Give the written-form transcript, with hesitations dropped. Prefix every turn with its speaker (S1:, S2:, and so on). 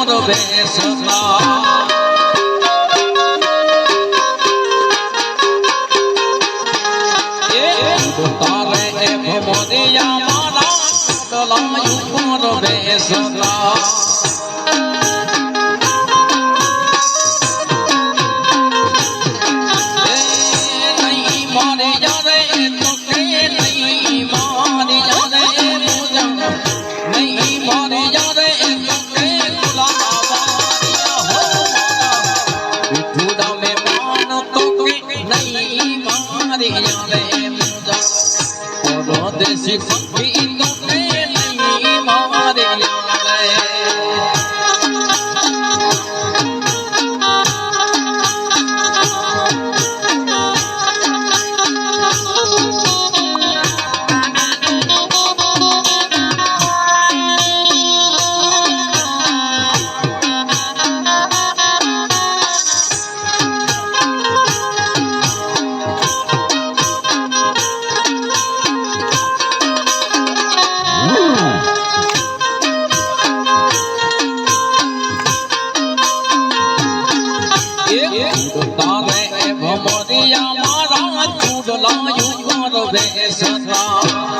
S1: করবে সদা তারে ভবনিয়া মারা দলায়ু করবে সদা देसी फंकी तोते नहीं मारे तारे भमरिया मारा चूड़लायु करबे सदा